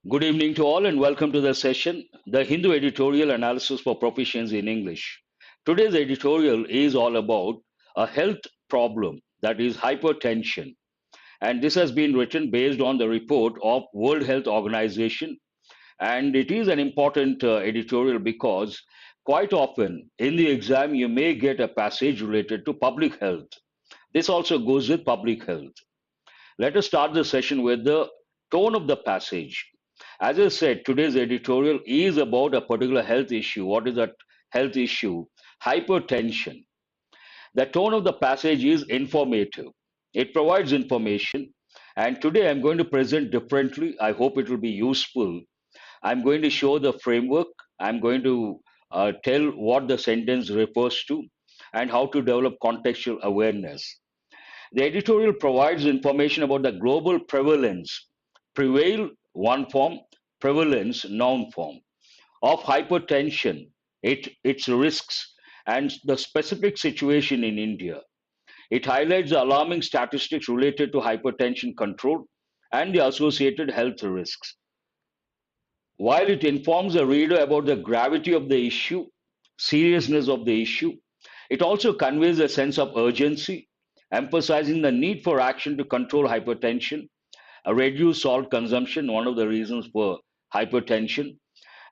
Good evening to all and welcome to the session, the Hindu Editorial Analysis for Proficiency in English. Today's editorial is all about a health problem, that is hypertension. And this has been written based on the report of World Health Organization. And it is an important editorial because quite often in the exam you may get a passage related to public health. This also goes with public health. Let us start the session with the tone of the passage. As I said, today's editorial is about a particular health issue. What is that health issue? Hypertension. The tone of the passage is informative. It provides information. And today I'm going to present differently. I hope it will be useful. I'm going to show the framework. I'm going to tell what the sentence refers to and how to develop contextual awareness. The editorial provides information about the global prevalence, prevail one form, prevalence noun form, of hypertension, its risks, and the specific situation in India. It highlights the alarming statistics related to hypertension control and the associated health risks. While it informs the reader about the gravity of the issue, seriousness of the issue, it also conveys a sense of urgency, emphasizing the need for action to control hypertension, reduce salt consumption, one of the reasons for hypertension,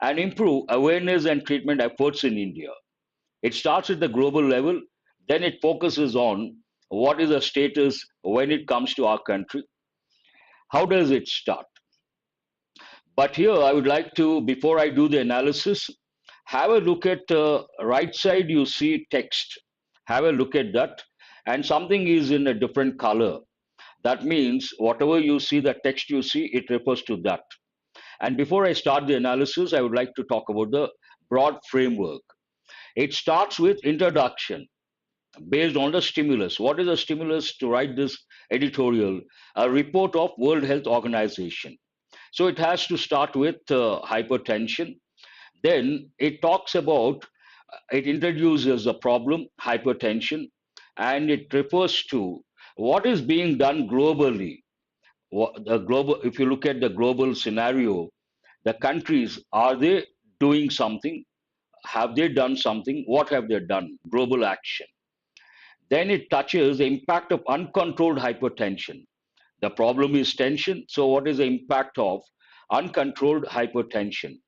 and improve awareness and treatment efforts in India. It starts at the global level, then it focuses on what is the status when it comes to our country. How does it start? But here I would like to, before I do the analysis, have a look at right side you see text. Have a look at that and something is in a different color. That means whatever you see, the text you see, it refers to that. And before I start the analysis, I would like to talk about the broad framework. It starts with introduction based on the stimulus. What is the stimulus to write this editorial? A report of World Health Organization. So it has to start with hypertension. Then it talks about, it introduces the problem, hypertension, and it refers to what is being done globally. The global, if you look at the global scenario, the countries, are they doing something? Have they done something? What have they done? Global action. Then it touches the impact of uncontrolled hypertension. The problem is tension. So, what is the impact of uncontrolled hypertension?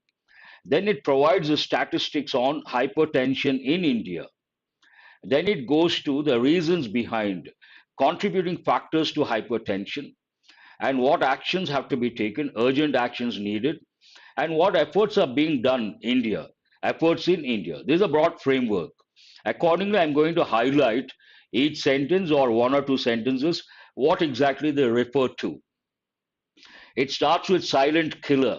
Then it provides the statistics on hypertension in India. Then it goes to the reasons behind contributing factors to hypertension and what actions have to be taken, urgent actions needed, and what efforts are being done India, efforts in India. This is a broad framework. Accordingly, I'm going to highlight each sentence or one or two sentences, what exactly they refer to. It starts with silent killer.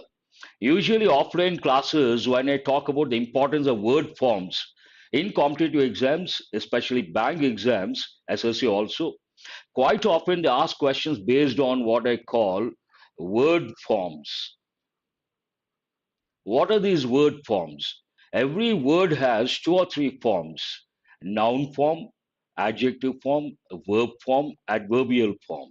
Usually, offline classes, when I talk about the importance of word forms in competitive exams, especially bank exams, SSC also, quite often they ask questions based on what I call word forms. What are these word forms? Every word has two or three forms: noun form, adjective form, verb form, adverbial form.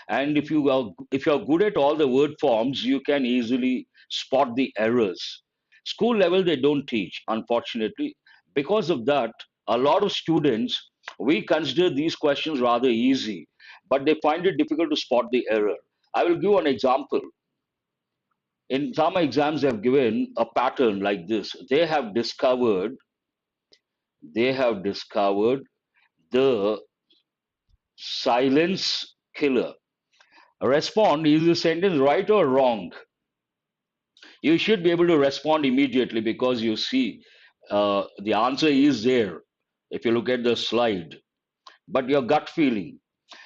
And if you are good at all the word forms, you can easily spot the errors. School level they don't teach, unfortunately. Because of that, a lot of students, we consider these questions rather easy, but they find it difficult to spot the error. I will give an example. In some exams they have given a pattern like this. They have discovered the silence killer. Respond, is the sentence right or wrong? You should be able to respond immediately because you see the answer is there if you look at the slide. But your gut feeling,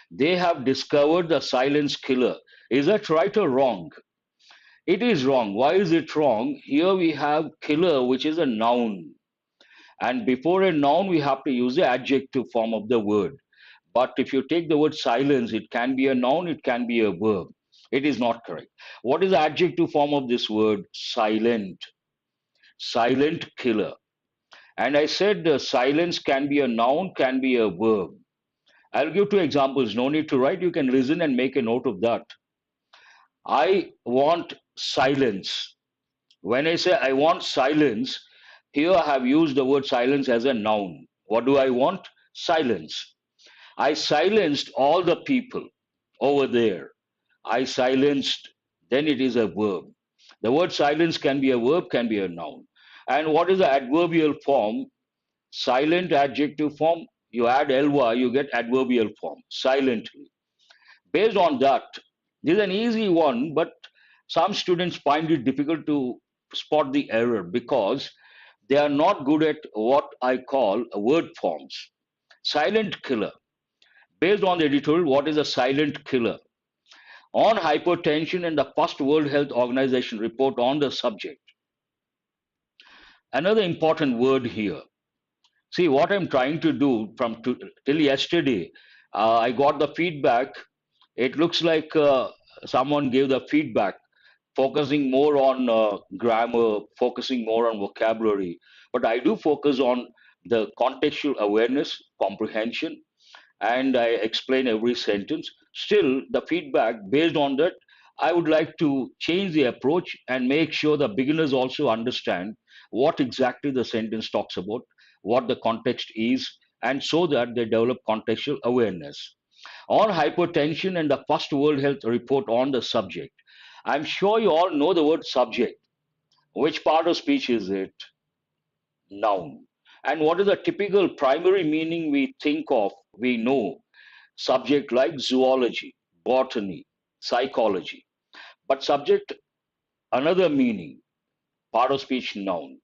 they have discovered the silence killer. Is that right or wrong? It is wrong. Why is it wrong? Here we have killer, which is a noun. And before a noun, we have to use the adjective form of the word. But if you take the word silence, it can be a noun, it can be a verb. It is not correct. What is the adjective form of this word? Silent. Silent killer. And I said silence can be a noun, can be a verb. I'll give two examples. No need to write. You can listen and make a note of that. I want silence. When I say I want silence, here I have used the word silence as a noun. What do I want? Silence. I silenced all the people over there. I silenced, then it is a verb. The word silence can be a verb, can be a noun. And what is the adverbial form? Silent adjective form. You add ly, you get adverbial form. Silently. Based on that, this is an easy one, but some students find it difficult to spot the error because they are not good at what I call word forms. Silent killer. Based on the editorial, what is a silent killer? On hypertension and the first World Health Organization report on the subject. Another important word here. See, what I'm trying to do till yesterday, I got the feedback. It looks like someone gave the feedback, focusing more on grammar, focusing more on vocabulary. But I do focus on the contextual awareness, comprehension, and I explain every sentence. Still, the feedback based on that, I would like to change the approach and make sure the beginners also understand what exactly the sentence talks about, what the context is, and so that they develop contextual awareness. On hypertension and the first World Health Report on the subject, I'm sure you all know the word subject. Which part of speech is it? Noun. And what is the typical primary meaning we think of? We know subject like zoology, botany, psychology. But subject, another meaning, part of speech noun.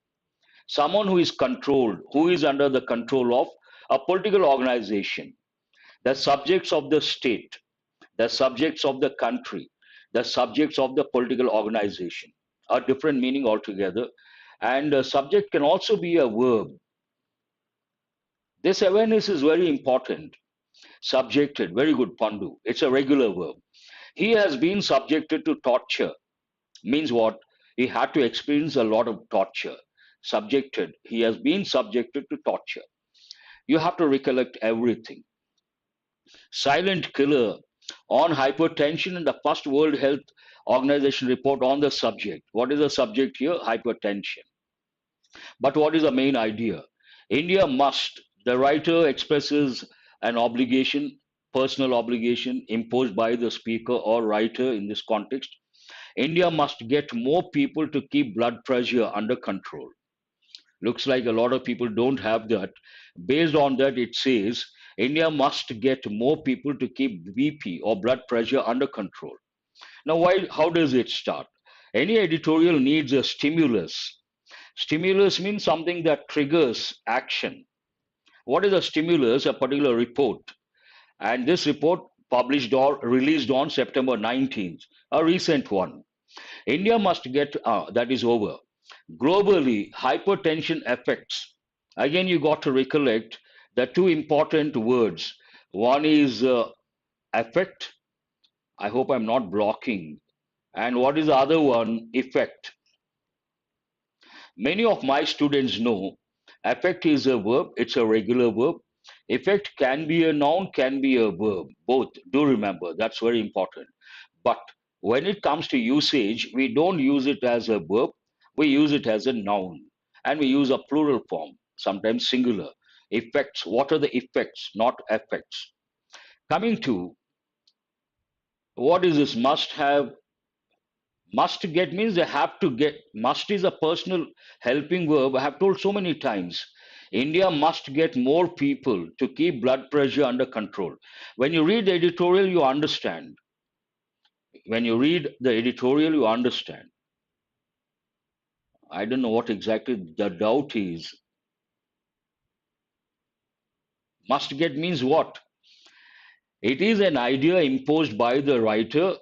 Someone who is controlled, who is under the control of a political organization, the subjects of the state, the subjects of the country, the subjects of the political organization, a different meaning altogether. And subject can also be a verb. This awareness is very important. Subjected, very good, Pandu. It's a regular verb. He has been subjected to torture. Means what? He had to experience a lot of torture. Subjected. He has been subjected to torture. You have to recollect everything. Silent killer on hypertension in the first World Health Organization report on the subject. What is the subject here? Hypertension. But what is the main idea? India must, the writer expresses an obligation, personal obligation imposed by the speaker or writer in this context. India must get more people to keep blood pressure under control. Looks like a lot of people don't have that. Based on that, it says India must get more people to keep BP or blood pressure under control. Now, how does it start? Any editorial needs a stimulus. Stimulus means something that triggers action. What is a stimulus? A particular report. And this report published or released on September 19th, a recent one. India must get, that is over. Globally, hypertension affects. Again, you got to recollect the two important words. One is affect. I hope I'm not blocking. And what is the other one? Effect. Many of my students know affect is a verb, it's a regular verb. Effect can be a noun, can be a verb. Both, do remember, that's very important. But when it comes to usage, we don't use it as a verb, we use it as a noun. And we use a plural form, sometimes singular. Effects, what are the effects, not affects? Coming to what is this must have? Must get means they have to get. Must is a personal helping verb. I have told so many times. India must get more people to keep blood pressure under control. When you read the editorial, you understand. When you read the editorial, you understand. I don't know what exactly the doubt is. Must get means what? It is an idea imposed by the writer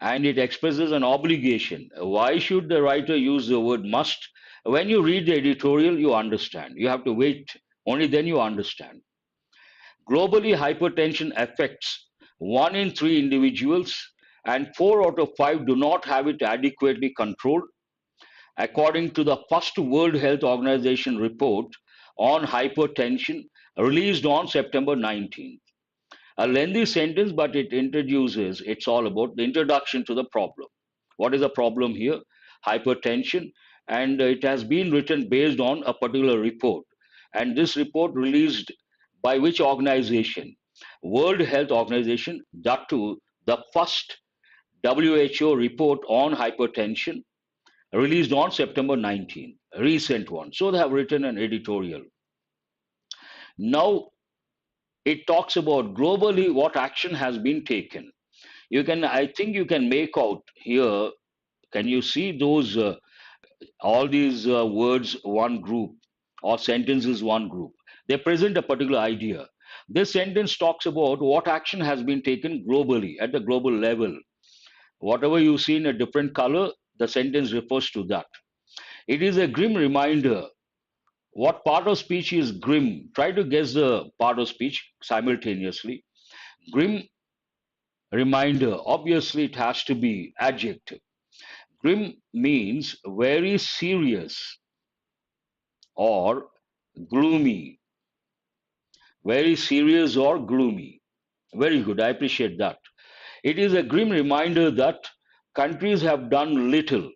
and it expresses an obligation. Why should the writer use the word must? When you read the editorial, you understand. You have to wait. Only then you understand. Globally, hypertension affects 1 in 3 individuals, and 4 out of 5 do not have it adequately controlled, according to the first World Health Organization report on hypertension released on September 19th. A lengthy sentence, but it introduces, it's all about the introduction to the problem. What is the problem here? Hypertension. And it has been written based on a particular report. And this report released by which organization? World Health Organization, that too, the first WHO report on hypertension released on September 19, recent one. So they have written an editorial. Now it talks about globally what action has been taken. I think you can make out here. Can you see those, all these words, one group, or sentences, one group? They present a particular idea. This sentence talks about what action has been taken globally at the global level. Whatever you see in a different color, the sentence refers to that. It is a grim reminder. What part of speech is grim? Try to guess the part of speech simultaneously. Grim reminder, obviously, it has to be adjective. Grim means very serious or gloomy. Very serious or gloomy. Very good. I appreciate that. It is a grim reminder that countries have done little.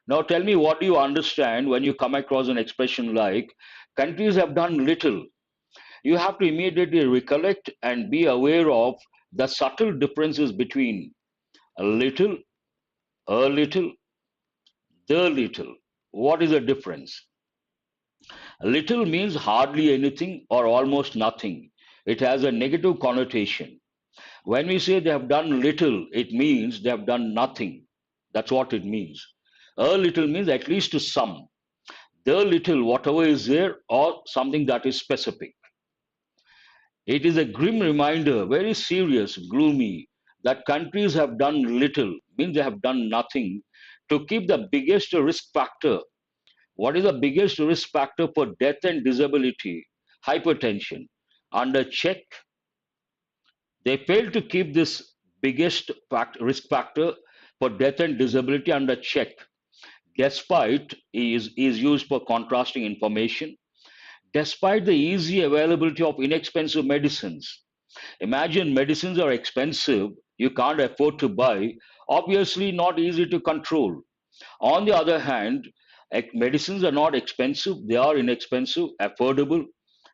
Now tell me, what do you understand when you come across an expression like countries have done little? You have to immediately recollect and be aware of the subtle differences between a little, the little. What is the difference? Little means hardly anything or almost nothing. It has a negative connotation. When we say they have done little, it means they have done nothing. That's what it means. A little means at least to some. The little, whatever is there, or something that is specific. It is a grim reminder, very serious, gloomy, that countries have done little, means they have done nothing, to keep the biggest risk factor. What is the biggest risk factor for death and disability? Hypertension. Under check, they failed to keep this risk factor for death and disability under check. Despite is used for contrasting information. Despite the easy availability of inexpensive medicines. Imagine medicines are expensive, you can't afford to buy, obviously not easy to control. On the other hand, medicines are not expensive, they are inexpensive, affordable.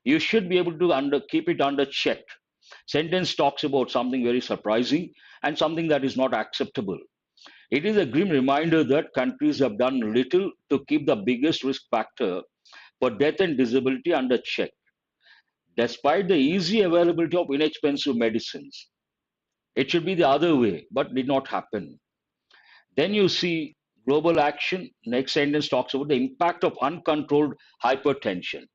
You should be able to keep it under check. Sentence talks about something very surprising and something that is not acceptable. It is a grim reminder that countries have done little to keep the biggest risk factor for death and disability under check, despite the easy availability of inexpensive medicines. It should be the other way, but did not happen. Then you see global action. Next sentence talks about the impact of uncontrolled hypertension.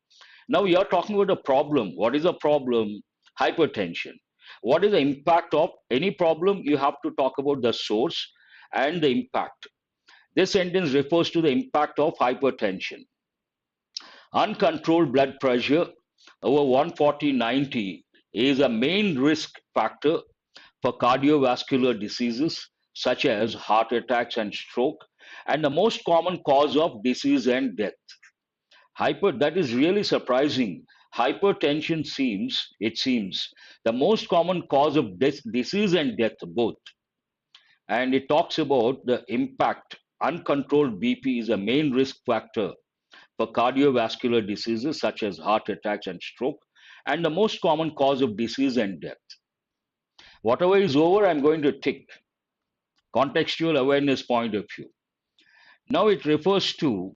Now you are talking about a problem. What is a problem? Hypertension. What is the impact of any problem? You have to talk about the source and the impact. This sentence refers to the impact of hypertension. Uncontrolled blood pressure over 140/90 is a main risk factor for cardiovascular diseases such as heart attacks and stroke, and the most common cause of disease and death. That is really surprising. Hypertension seems the most common cause of disease and death both. And it talks about the impact. Uncontrolled BP is a main risk factor for cardiovascular diseases such as heart attacks and stroke, and the most common cause of disease and death. Whatever is over, I'm going to tick. Contextual awareness point of view. Now it refers to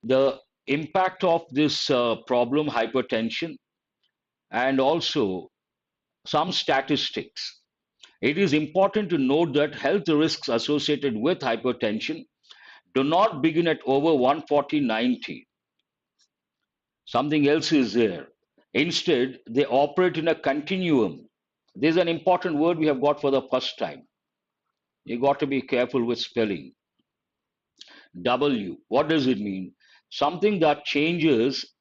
the impact of this problem, hypertension, and also some statistics. It is important to note that health risks associated with hypertension do not begin at over 140/90. Something else is there. Instead, they operate in a continuum. There's an important word we have got for the first time. You got to be careful with spelling. W. What does it mean? Something that changes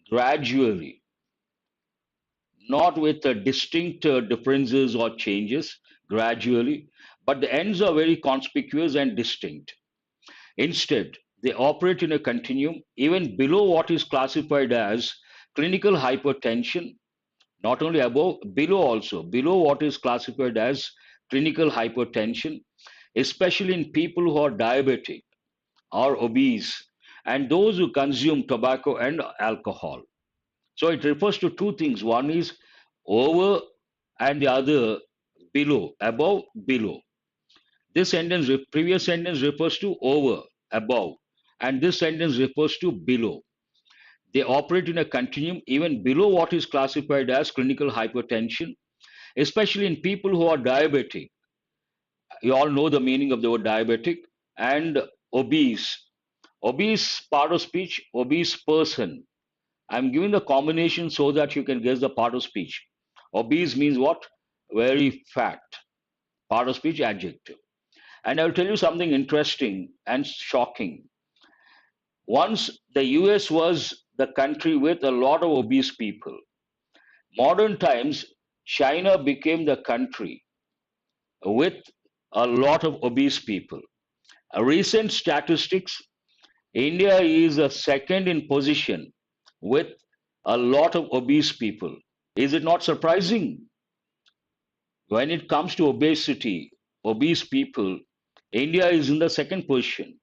gradually, not with distinct differences or changes, gradually, but the ends are very conspicuous and distinct. Instead, they operate in a continuum even below what is classified as clinical hypertension Not only above, below also. Below what is classified as clinical hypertension, especially in people who are diabetic or obese and those who consume tobacco and alcohol. So it refers to two things. One is over and the other below, above, below. This sentence, previous sentence refers to over, above, and this sentence refers to below. They operate in a continuum even below what is classified as clinical hypertension, especially in people who are diabetic. You all know the meaning of the word diabetic and obese. Obese part of speech, obese person. I'm giving the combination so that you can guess the part of speech. Obese means what? Very fat. Part of speech adjective. And I'll tell you something interesting and shocking. Once the US was the country with a lot of obese people. Modern times, China became the country with a lot of obese people. Recent statistics, India is a second in position with a lot of obese people. Is it not surprising? When it comes to obesity, obese people, India is in the second position.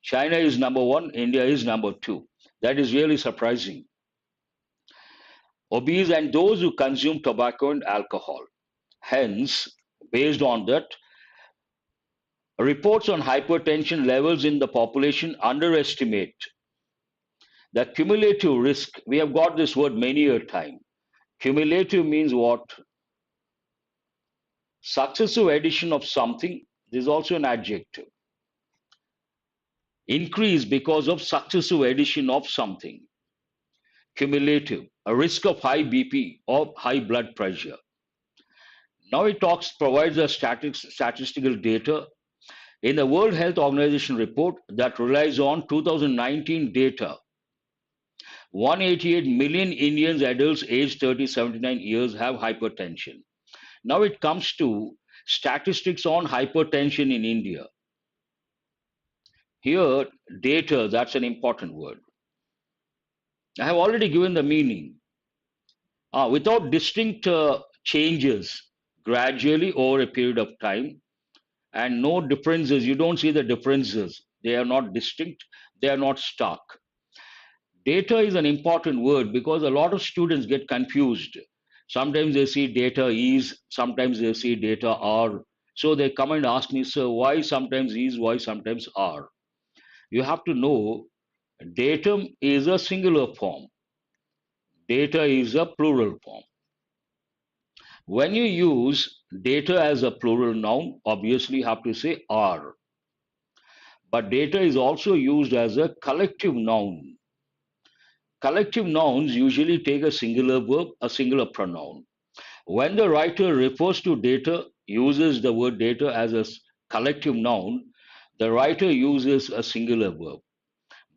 China is number one, India is number two. That is really surprising. Obese and those who consume tobacco and alcohol. Hence, based on that, reports on hypertension levels in the population underestimate the cumulative risk. We have got this word many a time. Cumulative means what? Successive addition of something. This is also an adjective. Increase because of successive addition of something. Cumulative, a risk of high BP or high blood pressure. Now it provides a statistical data in the World Health Organization report that relies on 2019 data. 188 million Indians adults aged 30-79 years have hypertension. Now it comes to statistics on hypertension in India. Here, data, that's an important word. I have already given the meaning. Without distinct changes gradually over a period of time and no differences, you don't see the differences. They are not distinct, they are not stark. Data is an important word because a lot of students get confused. Sometimes they see data is, sometimes they see data are. So they come and ask me, sir, why sometimes is, why sometimes are? You have to know datum is a singular form, data is a plural form. When you use data as a plural noun, obviously you have to say are. But data is also used as a collective noun. Collective nouns usually take a singular verb, a singular pronoun. When the writer refers to data, uses the word data as a collective noun, the writer uses a singular verb.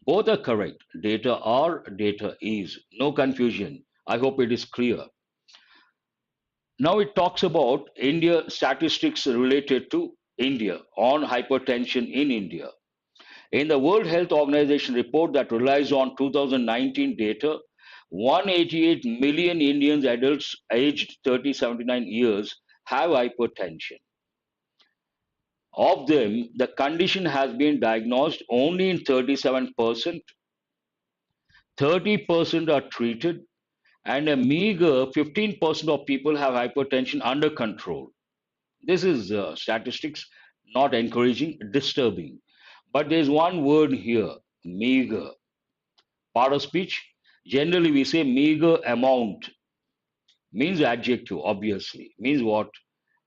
Both are correct. Data are, data is. No confusion. I hope it is clear. Now it talks about India statistics related to India on hypertension in India. In the World Health Organization report that relies on 2019 data, 188 million Indian adults aged 30-79 years have hypertension. Of them, the condition has been diagnosed only in 37%, 30% are treated, and a meager 15% of people have hypertension under control. This is statistics not encouraging, disturbing. But there's one word here, meager. Part of speech, generally we say meager amount, means adjective, obviously. Means what?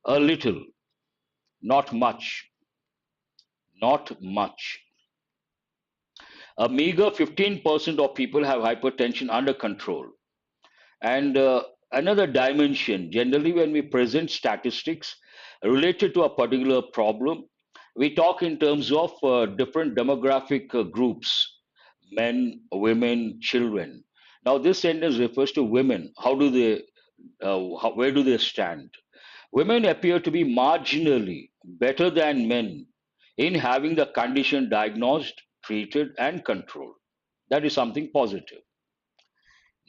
A little, not much, not much. A meager 15% of people have hypertension under control. And another dimension, generally, when we present statistics related to a particular problem, we talk in terms of different demographic groups, men, women, children. Now, this sentence refers to women. How do they, where do they stand? Women appear to be marginally better than men in having the condition diagnosed, treated, and controlled. That is something positive.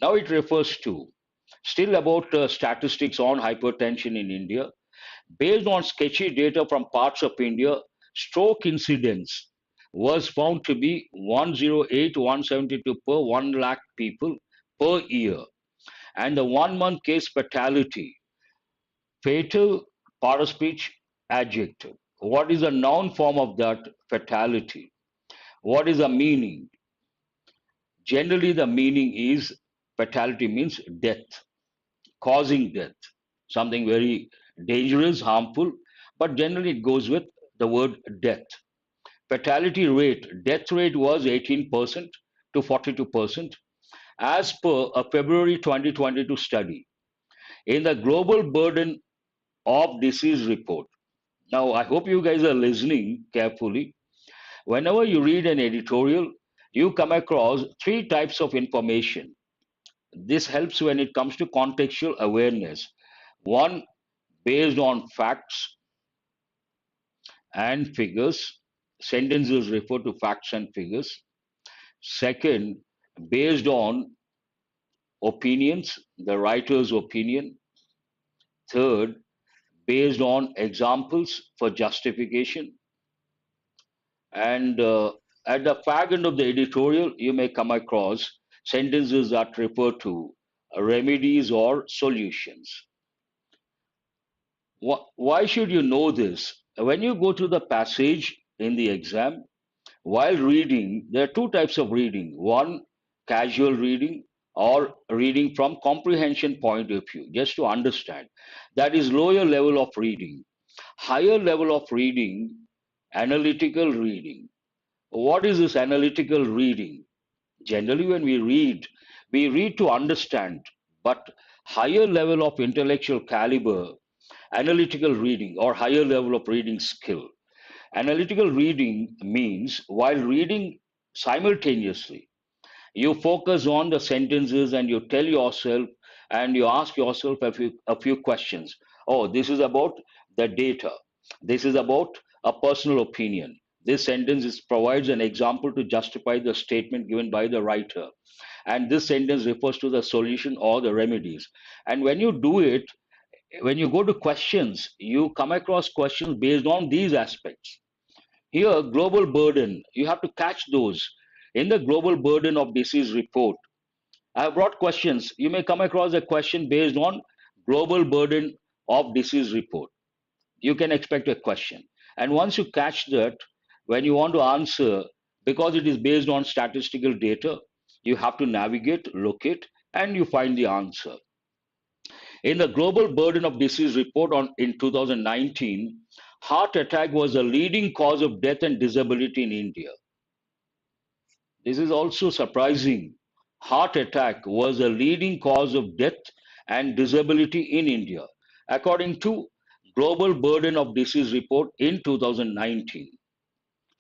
Now it refers to Still about statistics on hypertension in India. Based on sketchy data from parts of India, stroke incidence was found to be 108 172 per 1 lakh people per year. And the 1 month case fatality, fatal, part of speech, adjective. What is a noun form of that fatality? What is the meaning? Generally, the meaning is fatality means death, causing death, something very dangerous, harmful, but generally it goes with the word death. Fatality rate, death rate was 18% to 42% as per a February 2022 study in the Global Burden of Disease report. Now, I hope you guys are listening carefully. Whenever you read an editorial, you come across three types of information. This helps when it comes to contextual awareness. One, based on facts and figures. Sentences refer to facts and figures. Second, based on opinions, the writer's opinion. Third, based on examples for justification. And at the fag end of the editorial, you may come across sentences that refer to remedies or solutions. Why should you know this? When you go to the passage in the exam, while reading, there are two types of reading. One, casual reading or reading from comprehension point of view, just to understand. That is lower level of reading. Higher level of reading, analytical reading. What is this analytical reading? Generally, when we read to understand, but higher level of intellectual caliber, analytical reading or higher level of reading skill. Analytical reading means while reading simultaneously, you focus on the sentences and you tell yourself and you ask yourself a few questions. Oh, this is about the data. This is about a personal opinion. This sentence provides an example to justify the statement given by the writer. And this sentence refers to the solution or the remedies. And when you do it, when you go to questions, you come across questions based on these aspects. Here, global burden, you have to catch those. In the global burden of disease report, I have brought questions. You may come across a question based on global burden of disease report. You can expect a question. And once you catch that, when you want to answer, because it is based on statistical data, you have to navigate, locate, and you find the answer. In the global burden of disease report in 2019, heart attack was the leading cause of death and disability in India. This is also surprising. Heart attack was a leading cause of death and disability in India, according to Global Burden of Disease report in 2019.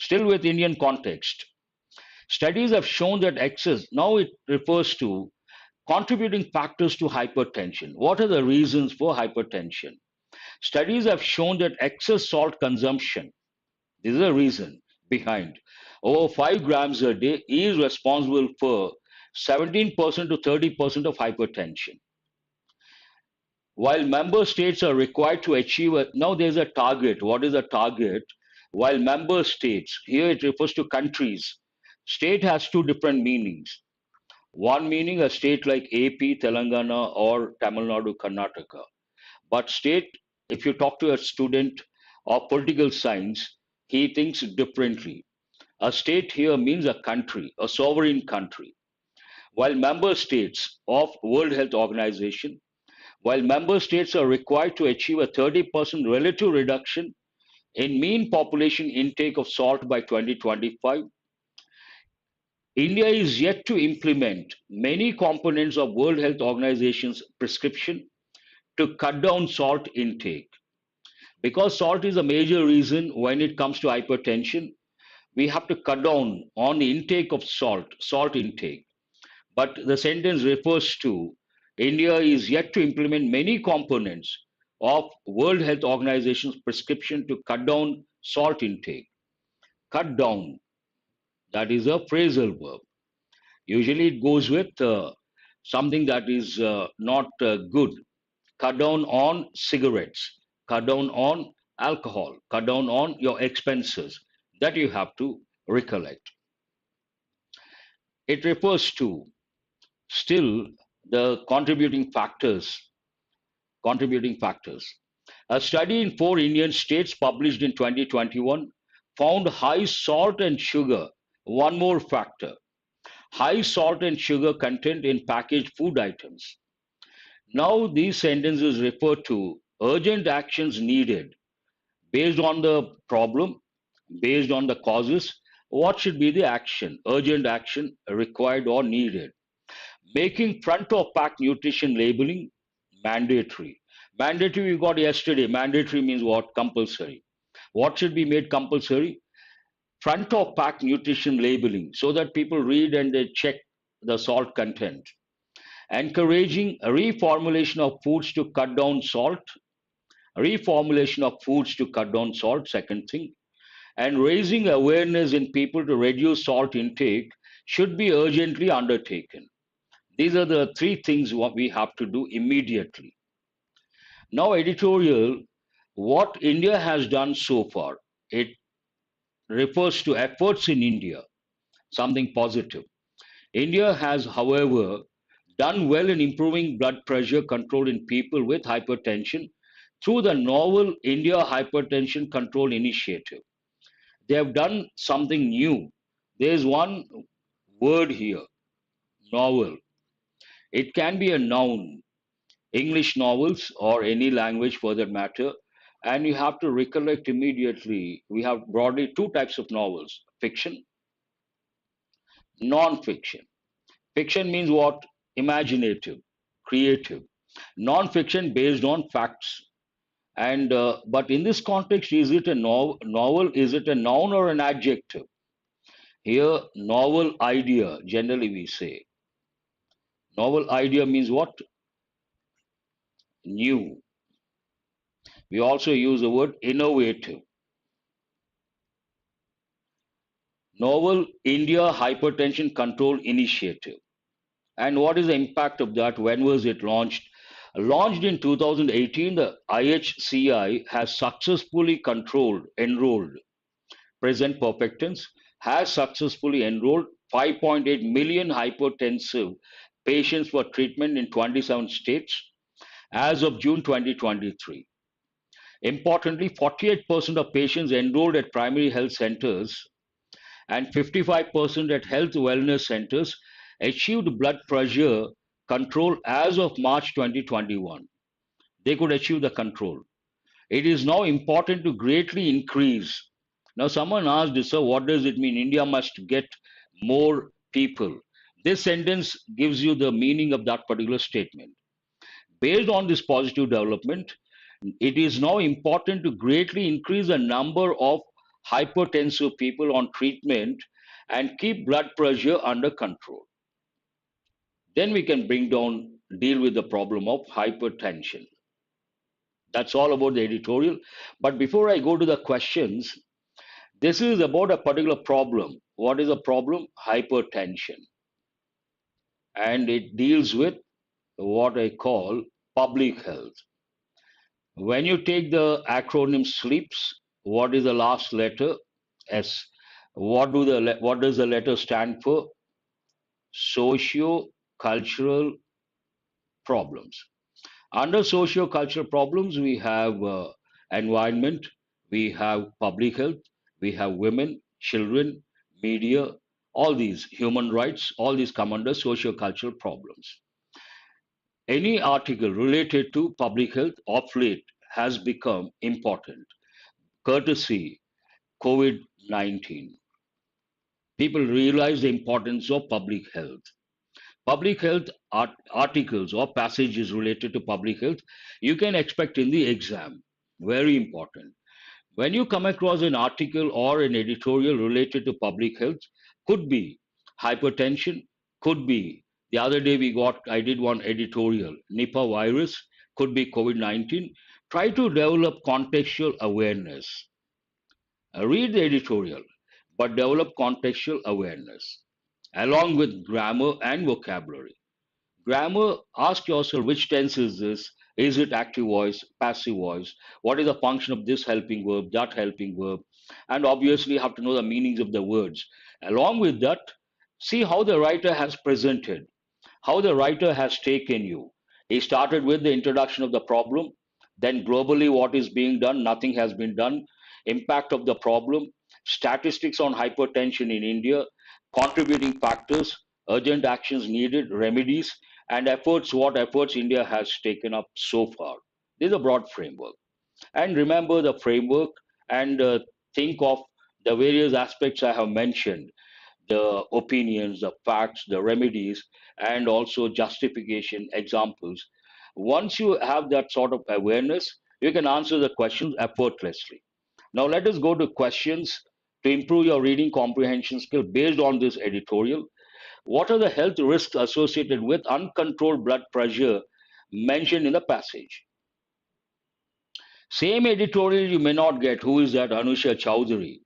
Still with Indian context, studies have shown that excess, now it refers to contributing factors to hypertension. What are the reasons for hypertension? Studies have shown that excess salt consumption, this is a reason behind, over 5 grams a day is responsible for 17% to 30% of hypertension. While member states are required to achieve now there's a target. What is a target? While member states, here it refers to countries. State has two different meanings. One meaning a state like AP, Telangana, or Tamil Nadu, Karnataka. But state, if you talk to a student of political science, he thinks differently. A state here means a country, a sovereign country. While member states of World Health Organization, while member states are required to achieve a 30% relative reduction in mean population intake of salt by 2025, India is yet to implement many components of World Health Organization's prescription to cut down salt intake. Because salt is a major reason when it comes to hypertension, we have to cut down on the intake of salt intake. But the sentence refers to India is yet to implement many components of World Health Organization's prescription to cut down salt intake. Cut down, that is a phrasal verb. Usually it goes with something that is not good. Cut down on cigarettes, cut down on alcohol, cut down on your expenses that you have to recollect. It refers to still the contributing factors. A study in 4 Indian states published in 2021 found high salt and sugar, one more factor, high salt and sugar content in packaged food items. Now, these sentences refer to urgent actions needed based on the problem, based on the causes. What should be the action, urgent action required or needed? Making front of pack nutrition labeling mandatory. Mandatory we got yesterday. Mandatory means what? Compulsory. What should be made compulsory? Front of pack nutrition labeling so that people read and they check the salt content. Encouraging a reformulation of foods to cut down salt. Reformulation of foods to cut down salt, second thing. And raising awareness in people to reduce salt intake should be urgently undertaken. These are the three things what we have to do immediately. Now, editorial, what India has done so far, it refers to efforts in India, something positive. India has, however, done well in improving blood pressure control in people with hypertension through the novel India Hypertension Control Initiative. They have done something new. There's one word here, novel. It can be a noun, English novels or any language for that matter. And you have to recollect immediately. We have broadly two types of novels, fiction, non fiction. Fiction means what? Imaginative, creative. Non fiction based on facts. And but in this context, is it a novel? Is it a noun or an adjective? Here, novel idea, generally we say. Novel idea means what? New. We also use the word innovative. Novel India Hypertension Control Initiative. And what is the impact of that? When was it launched? Launched in 2018, the IHCI has successfully enrolled, present perfect tense, has successfully enrolled 5.8 million hypertensive patients for treatment in 27 states as of June 2023. Importantly, 48% of patients enrolled at primary health centers and 55% at health wellness centers achieved blood pressure control as of March 2021. They could achieve the control. It is now important to greatly increase. Now, someone asked, sir, what does it mean? India must get more people. This sentence gives you the meaning of that particular statement. Based on this positive development, it is now important to greatly increase the number of hypertensive people on treatment and keep blood pressure under control. Then we can deal with the problem of hypertension. That's all about the editorial. But before I go to the questions, this is about a particular problem. What is a problem? Hypertension. And it deals with what I call public health. When you take the acronym SLEEPS, what is the last letter? S. What does the letter stand for? Socio-cultural problems. Under socio-cultural problems, we have environment, we have public health, we have women, children, media, all these human rights, all these come under socio-cultural problems. Any article related to public health of late has become important, courtesy COVID-19. People realize the importance of public health. Public health articles or passages related to public health, you can expect in the exam. Very important. When you come across an article or an editorial related to public health, could be hypertension, could be the other day I did one editorial, Nipah virus, could be COVID-19. Try to develop contextual awareness. Read the editorial, but develop contextual awareness along with grammar and vocabulary. Grammar, ask yourself which tense is this? Is it active voice, passive voice? What is the function of this helping verb, that helping verb? And obviously, you have to know the meanings of the words. Along with that, see how the writer has presented, how the writer has taken you. He started with the introduction of the problem, then globally what is being done, nothing has been done, impact of the problem, statistics on hypertension in India, contributing factors, urgent actions needed, remedies, and efforts, what efforts India has taken up so far. This is a broad framework. And remember the framework and think of the various aspects I have mentioned, the opinions, the facts, the remedies, and also justification examples. Once you have that sort of awareness, you can answer the questions effortlessly. Now, let us go to questions to improve your reading comprehension skill based on this editorial. What are the health risks associated with uncontrolled blood pressure mentioned in the passage? Same editorial you may not get. Who is that? Anusha Chowdhury.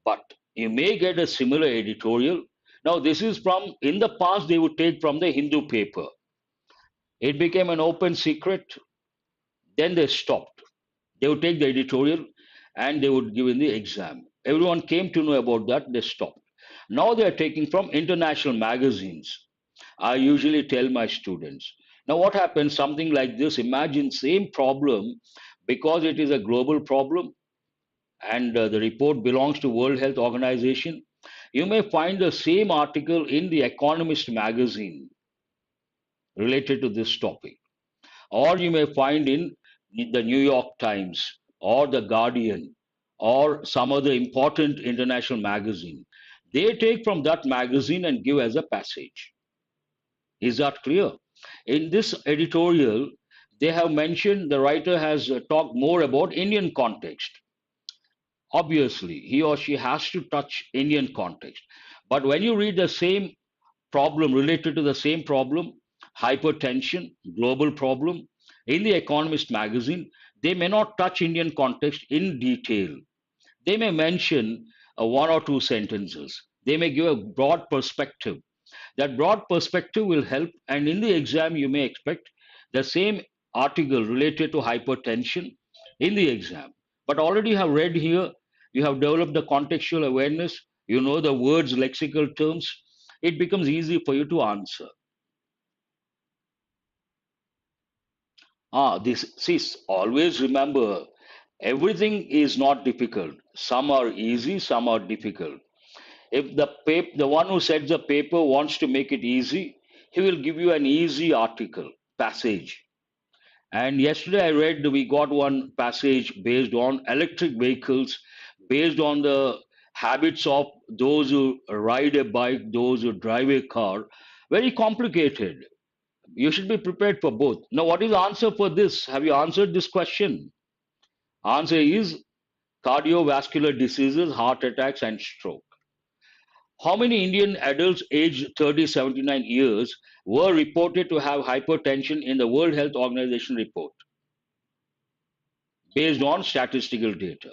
But you may get a similar editorial. Now, this is from, in the past, they would take from the Hindu paper. It became an open secret. Then they stopped. They would take the editorial and they would give in the exam. Everyone came to know about that. They stopped. Now they are taking from international magazines. I usually tell my students. Now, what happens? Something like this. Imagine same problem because it is a global problem and the report belongs to World Health Organization. You may find the same article in the Economist magazine related to this topic, or you may find in the New York Times or the Guardian or some other important international magazine. They take from that magazine and give as a passage. Is that clear? In this editorial, they have mentioned the writer has talked more about Indian context. Obviously, he or she has to touch Indian context. But when you read the same problem related to the same problem, hypertension, global problem, in the Economist magazine, they may not touch Indian context in detail. They may mention one or two sentences. They may give a broad perspective. That broad perspective will help, and in the exam, you may expect the same article related to hypertension in the exam. But already you have read here, you have developed the contextual awareness, you know the words, lexical terms, it becomes easy for you to answer. This, see, always remember everything is not difficult. Some are easy, some are difficult. If the one who sets the paper wants to make it easy, he will give you an easy article, passage. And yesterday I read we got one passage based on electric vehicles, based on the habits of those who ride a bike, those who drive a car. Very complicated. You should be prepared for both. Now, what is the answer for this? Have you answered this question? Answer is cardiovascular diseases, heart attacks, and stroke. How many Indian adults aged 30 79 years were reported to have hypertension in the World Health Organization report based on statistical data?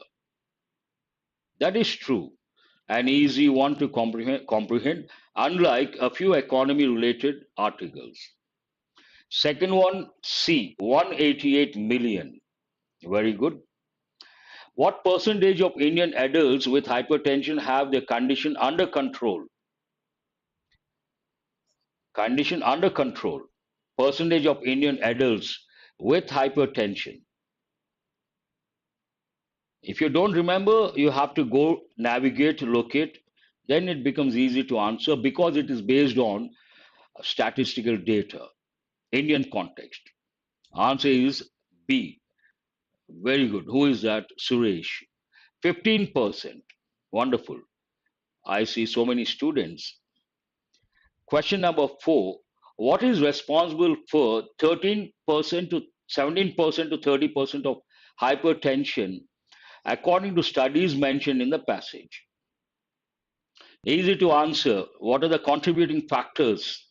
That is true. An easy one to comprehend, unlike a few economy related articles. Second one, C, 188 million. Very good. What percentage of Indian adults with hypertension have their condition under control? Condition under control. Percentage of Indian adults with hypertension. If you don't remember, you have to go navigate, locate, then it becomes easy to answer because it is based on statistical data, Indian context. Answer is B. Very good. Who is that? Suresh. 15%. Wonderful. I see so many students. Question number 4. What is responsible for 13% to 17% to 30% of hypertension according to studies mentioned in the passage? Easy to answer. What are the contributing factors?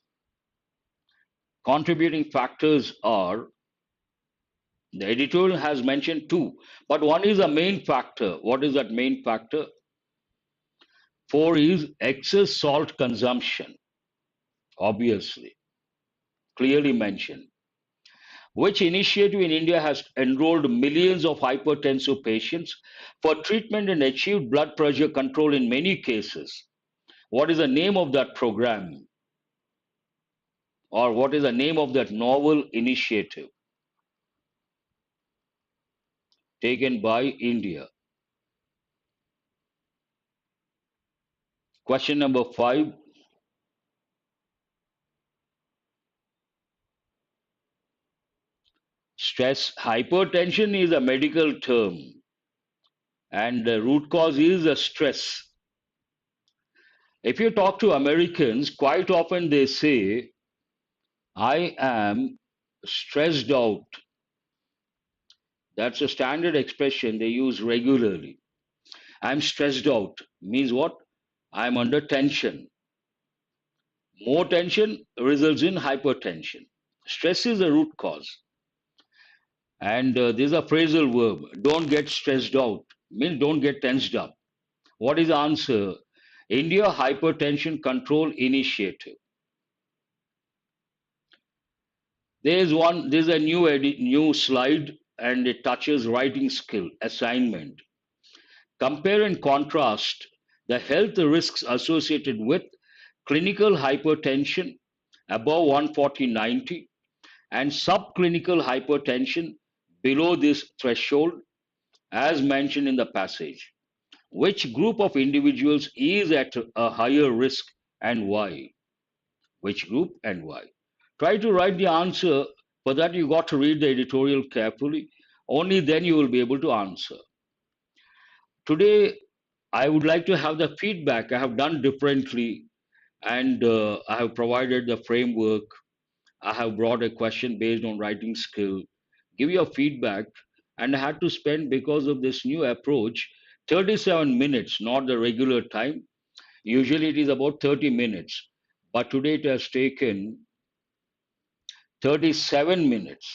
Contributing factors are, the editorial has mentioned two, but one is a main factor. What is that main factor? 4 is excess salt consumption, obviously. clearly mentioned. Which initiative in India has enrolled millions of hypertensive patients for treatment and achieved blood pressure control in many cases? What is the name of that program? Or what is the name of that novel initiative taken by India? Question number 5. Stress hypertension is a medical term, and the root cause is a stress. If you talk to Americans, quite often they say, I am stressed out. That's a standard expression they use regularly. I'm stressed out means what? I'm under tension. More tension results in hypertension. Stress is the root cause. And there's a phrasal verb. Don't get stressed out means don't get tensed up. What is the answer? India Hypertension Control Initiative. There's a new slide, and it touches writing skill assignment. Compare and contrast the health risks associated with clinical hypertension above 140/90 and subclinical hypertension below this threshold, as mentioned in the passage. Which group of individuals is at a higher risk and why? Which group and why? Try to write the answer. For that, you got to read the editorial carefully. Only then you will be able to answer. Today, I would like to have the feedback I have done differently, and I have provided the framework. I have brought a question based on writing skill. Give your feedback, and I had to spend, because of this new approach, 37 minutes, not the regular time. Usually it is about 30 minutes, but today it has taken 37 minutes.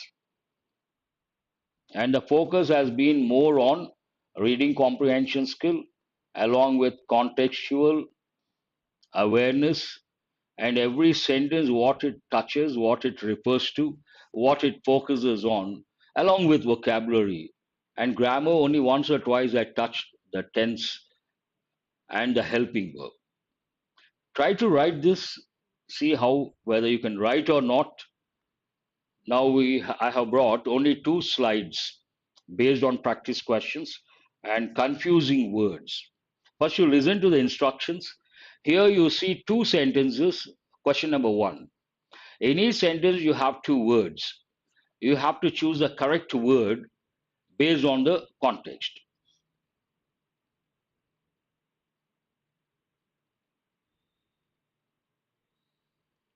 And the focus has been more on reading comprehension skill along with contextual awareness, and every sentence, what it touches, what it refers to, what it focuses on, along with vocabulary. And grammar, only once or twice I touched the tense and the helping verb. Try to write this, see how whether you can write or not. Now I have brought only 2 slides based on practice questions and confusing words. First, you listen to the instructions. Here you see 2 sentences. Question number 1. In each sentence, you have 2 words. You have to choose the correct word based on the context.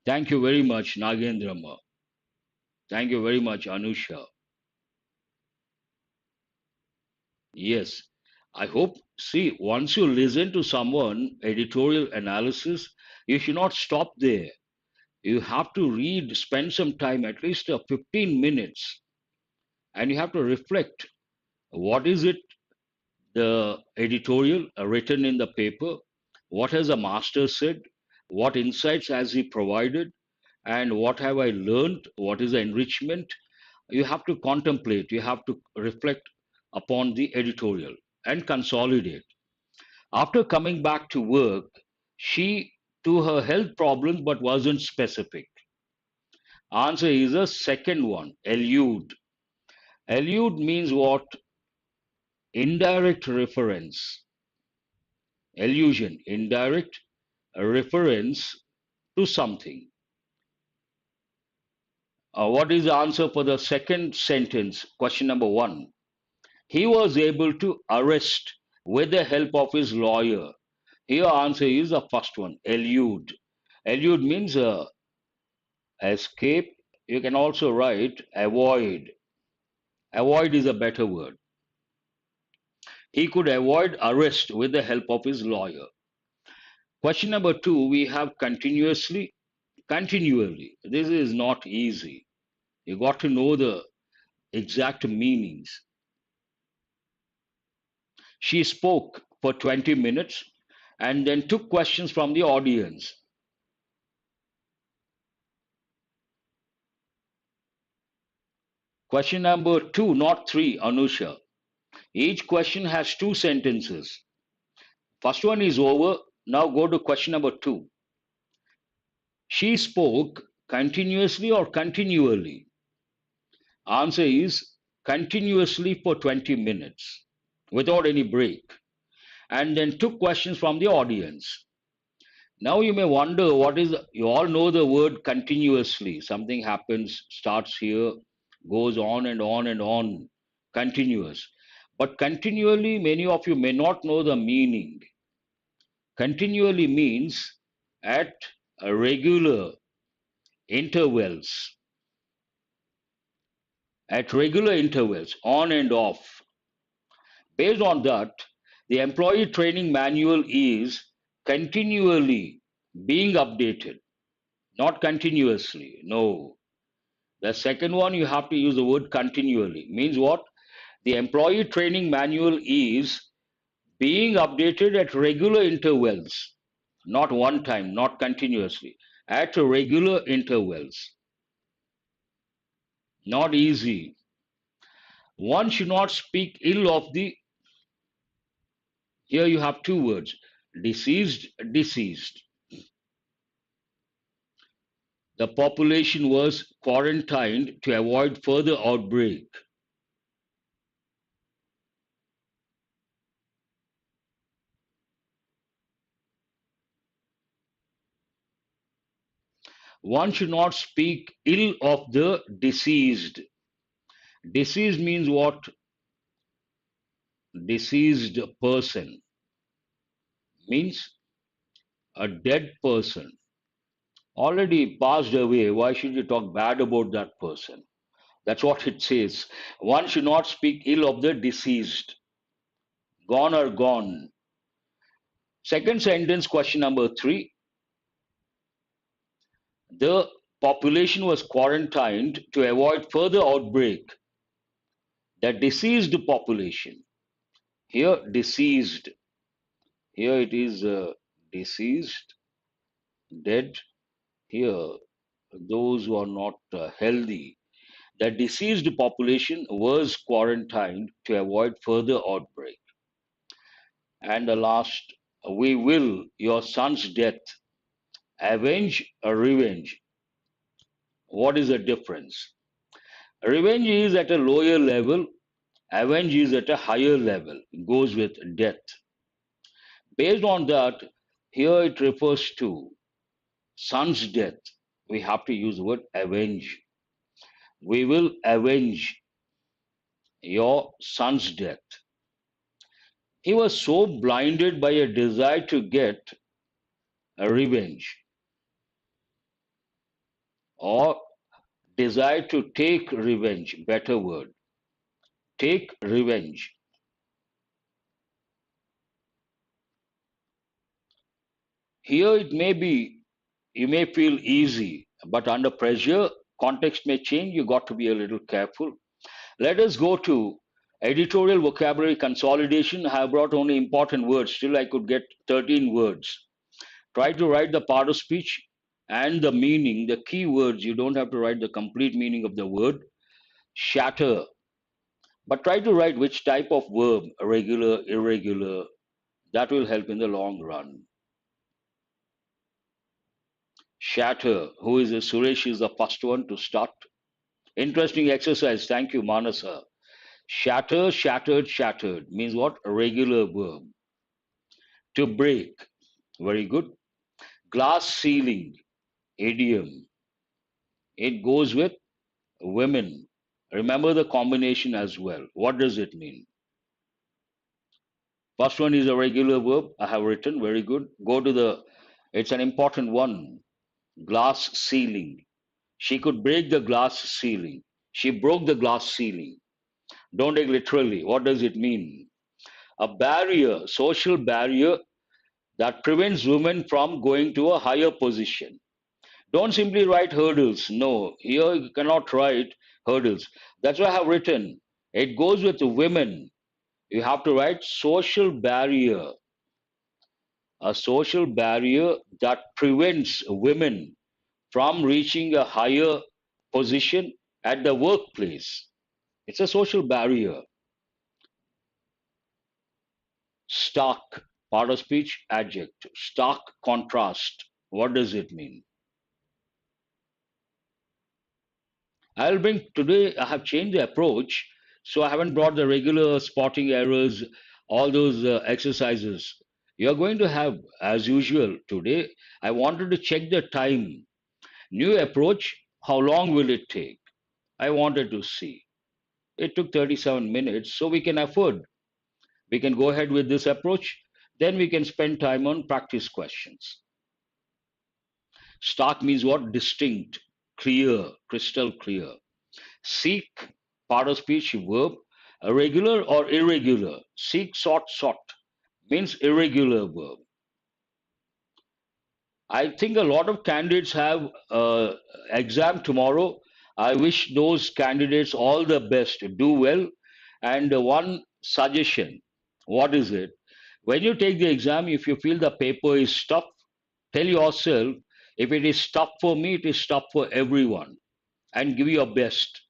Thank you very much, Nagendrama. Thank you very much, Anusha. Yes, I hope. See, once you listen to someone editorial analysis, you should not stop there. You have to read, spend some time, at least 15 minutes, and you have to reflect. What is it, the editorial written in the paper? What has the master said? What insights has he provided? And what have I learned? What is the enrichment? You have to contemplate, you have to reflect upon the editorial and consolidate. After coming back to work, she to her health problems but wasn't specific. Answer is a second one, elude. Elude means what? Indirect reference. Allusion, indirect reference to something. What is the answer for the second sentence? Question number 1. He was able to arrest with the help of his lawyer. Here answer is the first one, elude. Elude means escape. You can also write avoid. Avoid is a better word. He could avoid arrest with the help of his lawyer. Question number 2, we have continuously, continually. This is not easy. You got to know the exact meanings. She spoke for 20 minutes and then took questions from the audience. Question number 2, not 3, Anusha. Each question has 2 sentences. First one is over. Now go to question number 2. She spoke continuously or continually? Answer is continuously for 20 minutes without any break, and then took questions from the audience. Now you may wonder what is, you all know the word continuously. Something happens, starts here, goes on and on and on, continuous. But continually, many of you may not know the meaning. Continually means at regular intervals, on and off. Based on that, the employee training manual is continually being updated, not continuously. No. The second one, you have to use the word continually. Means what? The employee training manual is being updated at regular intervals, not one time, not continuously, at regular intervals. Not easy. One should not speak ill of the, here you have 2 words, deceased, deceased. The population was quarantined to avoid further outbreak. One should not speak ill of the deceased. Deceased means what? Deceased person means a dead person, already passed away. Why should you talk bad about that person? That's what it says. One should not speak ill of the deceased. Gone are gone. Second sentence, question number 3. The population was quarantined to avoid further outbreak. The deceased population. Here, deceased. Here it is deceased, dead. Here, those who are not healthy. The deceased population was quarantined to avoid further outbreak. And the last, we will your son's death avenge a revenge. What is the difference? Revenge is at a lower level, avenge is at a higher level, goes with death. Based on that, here it refers to son's death. We have to use the word avenge. We will avenge your son's death. He was so blinded by a desire to get a revenge or desire to take revenge, better word, take revenge. Here it may be, you may feel easy, but under pressure, context may change. You got to be a little careful. Let us go to editorial vocabulary consolidation. I have brought only important words. Still, I could get 13 words. Try to write the part of speech and the meaning, the key words. You don't have to write the complete meaning of the word. Shatter. But try to write which type of verb, regular, irregular. That will help in the long run. Shatter. Who is it? Suresh is the first one to start. Interesting exercise. Thank you, Manasa. Shatter, shattered, shattered means what? A regular verb. To break. Very good. Glass ceiling. Idiom. It goes with women. Remember the combination as well. What does it mean? First one is a regular verb. I have written. Very good. Go to the, it's an important one. Glass ceiling. She could break the glass ceiling. She broke the glass ceiling. Don't take literally. What does it mean? A barrier, social barrier that prevents women from going to a higher position. Don't simply write hurdles. No, here you cannot write hurdles. That's why I have written. It goes with women. You have to write social barrier. A social barrier that prevents women from reaching a higher position at the workplace. It's a social barrier. Stark, part of speech, adjective. Stark contrast. What does it mean? I'll bring today, I have changed the approach. So I haven't brought the regular spotting errors, all those exercises. You're going to have, as usual, today. I wanted to check the time. New approach, how long will it take? I wanted to see. It took 37 minutes, so we can afford. We can go ahead with this approach. Then we can spend time on practice questions. Stark means what? Distinct, clear, crystal clear. Seek, part of speech, verb, regular or irregular. Seek, sought means irregular verb. I think a lot of candidates have exam tomorrow. I wish those candidates all the best. Do well. And one suggestion, what is it? When you take the exam, if you feel the paper is tough, tell yourself, if it is tough for me, it is tough for everyone. And give your best.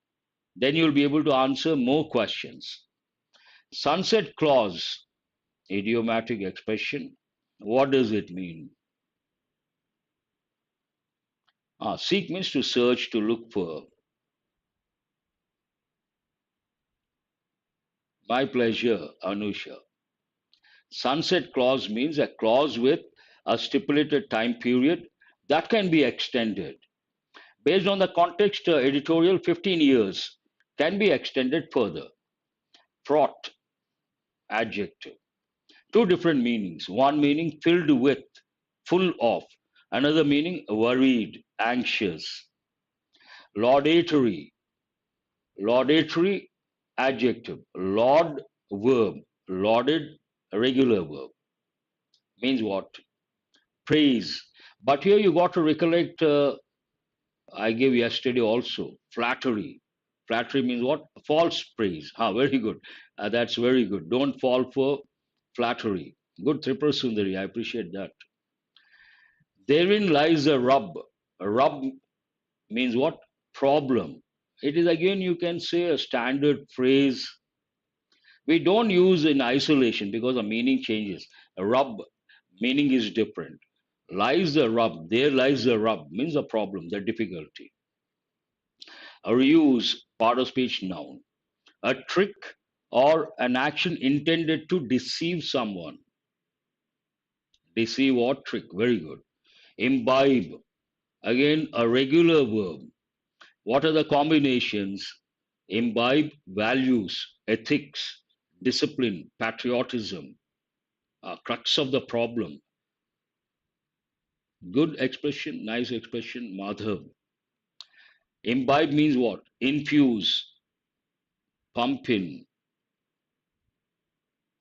Then you'll be able to answer more questions. Sunset clause, idiomatic expression. What does it mean? Seek means to search, to look for. My pleasure, Anusha. Sunset clause means a clause with a stipulated time period that can be extended. Based on the context, editorial 15 years can be extended further. Fraught, adjective. Two different meanings. One meaning filled with, full of. Another meaning worried, anxious. Laudatory, laudatory, adjective. Laud, verb. Lauded, regular verb. Means what? Praise. But here you got to recollect, I gave yesterday also, flattery. Flattery means what? False praise. Very good. That's very good. Don't fall for flattery. Good Tripura Sundari. I appreciate that. Therein lies a rub. A rub means what? Problem. It is again, you can say, a standard phrase. We don't use in isolation because the meaning changes. A rub meaning is different. Lies the rub. There lies the rub means the problem, the difficulty. A ruse, part of speech, noun. A trick or an action intended to deceive someone. Deceive or trick. Very good. Imbibe, again, a regular verb. What are the combinations? Imbibe, values, ethics, discipline, patriotism, crux of the problem. Good expression, nice expression, madhav. Imbibe means what? Infuse, pump in.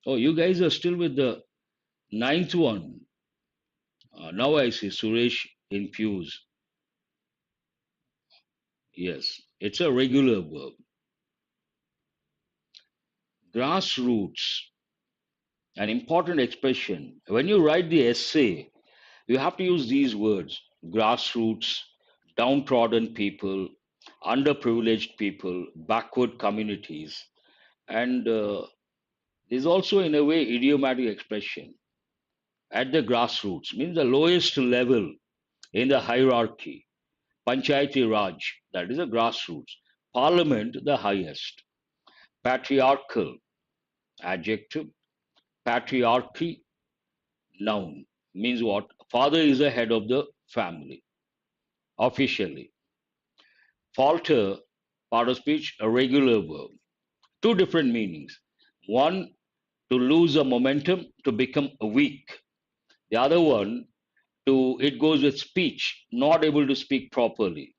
Oh, you guys are still with the ninth one. Now I see Suresh, infuse. Yes, it's a regular verb. Grassroots, an important expression. When you write the essay, you have to use these words: grassroots, downtrodden people, underprivileged people, backward communities. And there's also, in a way, idiomatic expression. At the grassroots means the lowest level in the hierarchy. Panchayati Raj, that is the grassroots. Parliament, the highest. Patriarchal, adjective. Patriarchy, noun. Means what? Father is the head of the family, officially. Falter, part of speech, a regular verb. Two different meanings. One, to lose a momentum, to become weak. The other one, it goes with speech, not able to speak properly.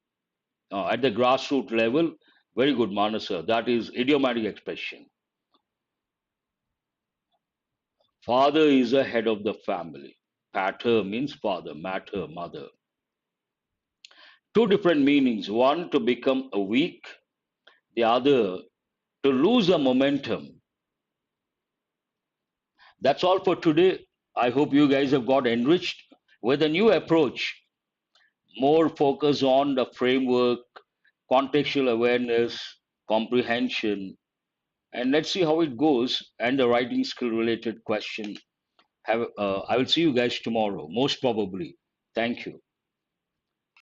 At the grassroots level, very good, Manasa. That is idiomatic expression. Father is the head of the family. Pater means father, mater, mother. Two different meanings. One, to become a weak. The other, to lose a momentum. That's all for today. I hope you guys have got enriched with a new approach, more focus on the framework, contextual awareness, comprehension, and let's see how it goes. And the writing skill related question. I will see you guys tomorrow, most probably. Thank you.